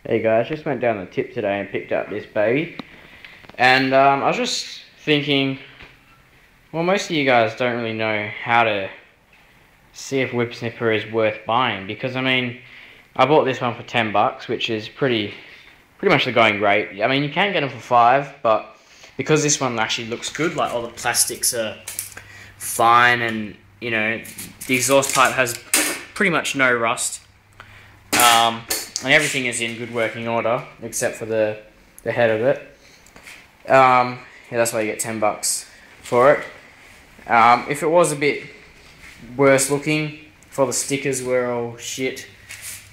Hey guys, just went down the tip today and picked up this baby. And I was just thinking, well, most of you guys don't really know how to see if Whip Snipper is worth buying, because I mean, I bought this one for $10, which is pretty much the going rate. I mean, you can get them for $5, but because this one actually looks good, like all the plastics are fine, and you know, the exhaust pipe has pretty much no rust. And everything is in good working order, except for the head of it. Yeah, that's why you get $10 for it. If it was a bit worse looking, if all the stickers were all shit,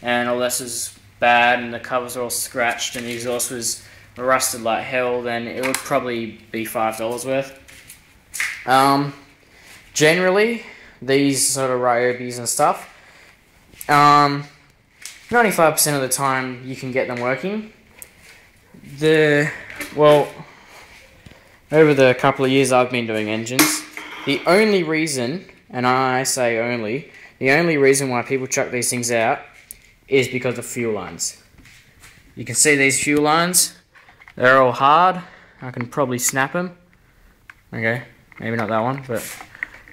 and all this is bad, and the covers are all scratched, and the exhaust was rusted like hell, then it would probably be $5 worth. Generally, these sort of Ryobis and stuff, 95% of the time you can get them working. Well, over the couple of years I've been doing engines, the only reason, and I say only, the only reason why people chuck these things out is because of fuel lines. You can see these fuel lines, they're all hard. I can probably snap them. Okay, maybe not that one, but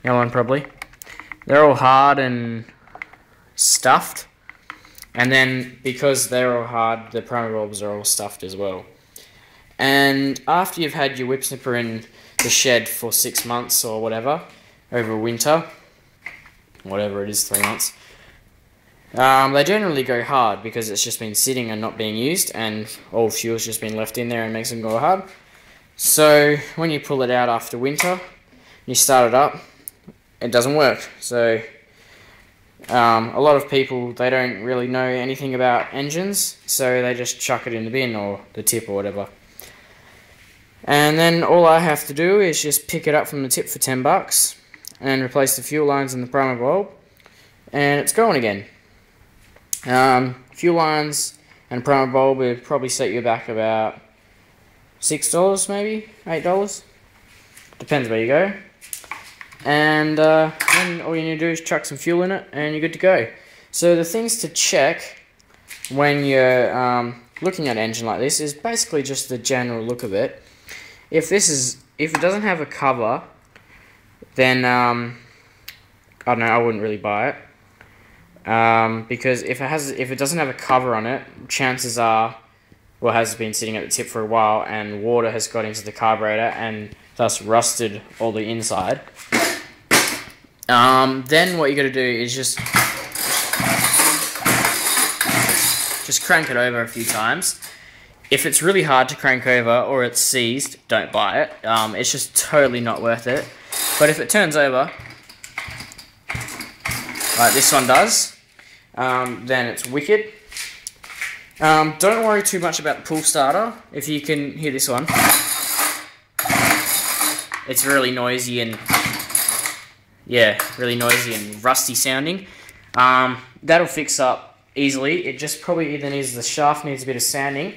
the other one probably. They're all hard and stuffed. And then, because they're all hard, the primer bulbs are all stuffed as well. And after you've had your Whip Snipper in the shed for 6 months or whatever, over winter, whatever it is, 3 months, they generally go hard because it's just been sitting and not being used, and all fuel's just been left in there and makes them go hard. So when you pull it out after winter, you start it up, it doesn't work. So a lot of people, they don't really know anything about engines, so they just chuck it in the bin or the tip or whatever. And then all I have to do is just pick it up from the tip for $10 and replace the fuel lines and the primer bulb, and it's going again. Fuel lines and primer bulb would probably set you back about $6, maybe $8. Depends where you go. And then all you need to do is chuck some fuel in it and you're good to go. So the things to check when you're looking at an engine like this is basically just the general look of it. If it doesn't have a cover, then I don't know, I wouldn't really buy it. Because if it doesn't have a cover on it, chances are, well, it has been sitting at the tip for a while and water has got into the carburetor and thus rusted all the inside. Then what you got to do is just crank it over a few times. If it's really hard to crank over or it's seized, don't buy it. It's just totally not worth it. But if it turns over, like this one does, then it's wicked. Don't worry too much about the pull starter. If you can hear this one, it's really noisy and really noisy and rusty sounding. That'll fix up easily. It just probably either needs, the shaft needs a bit of sanding,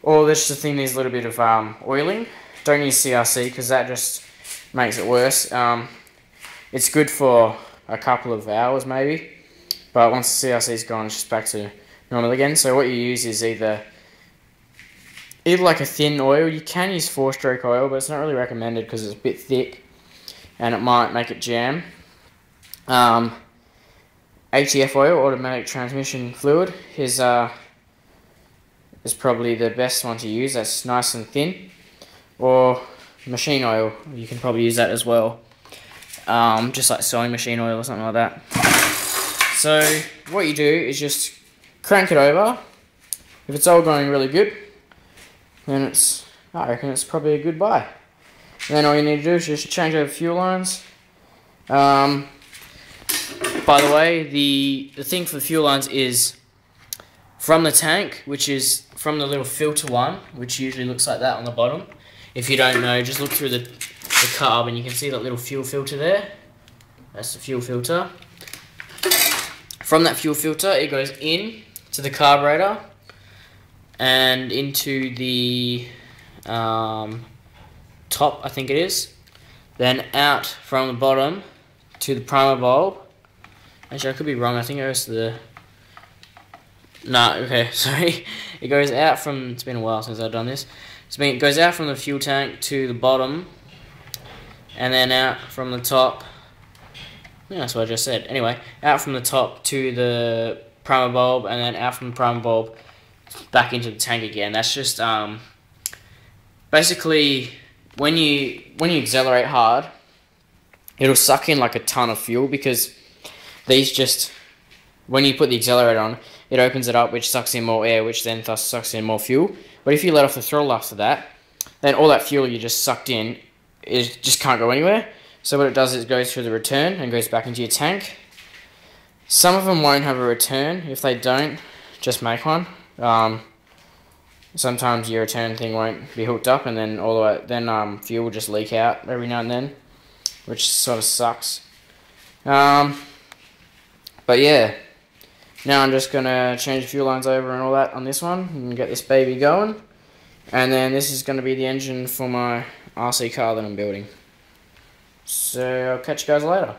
or this thing needs a little bit of oiling. Don't use CRC because that just makes it worse. It's good for a couple of hours maybe, but once the CRC is gone, it's just back to normal again. So what you use is either like a thin oil. You can use 4-stroke oil, but it's not really recommended because it's a bit thick and it might make it jam. ATF oil, automatic transmission fluid, is probably the best one to use. That's nice and thin. Or machine oil, you can probably use that as well. Just like sewing machine oil or something like that. So what you do is just crank it over. If it's all going really good, then I reckon it's probably a good buy. Then all you need to do is just change over fuel lines. By the way, the thing for the fuel lines is from the tank, which is from the little filter one, which usually looks like that on the bottom. If you don't know, just look through the carb and you can see that little fuel filter there. That's the fuel filter. From that fuel filter, it goes in to the carburetor and into the top, I think it is. Then out from the bottom to the primer bulb. Actually, I could be wrong. I think it goes to the No, okay, sorry. It goes out from, it's been a while since I've done this. It goes out from the fuel tank to the bottom, and then out from the top. Yeah, that's what I just said. Anyway, out from the top to the primer bulb, and then out from the primer bulb back into the tank again. That's just basically when you accelerate hard, it'll suck in like a ton of fuel, because these just, when you put the accelerator on, it opens it up, which sucks in more air, which then thus sucks in more fuel. But if you let off the throttle after that, then all that fuel you just sucked in, it just can't go anywhere. So what it does is it goes through the return and goes back into your tank. Some of them won't have a return. If they don't, just make one. Sometimes your return thing won't be hooked up, and then fuel will just leak out every now and then, which sort of sucks. But yeah, now I'm just gonna change the fuel lines over and all that on this one and get this baby going. And then this is gonna be the engine for my RC car that I'm building. So I'll catch you guys later.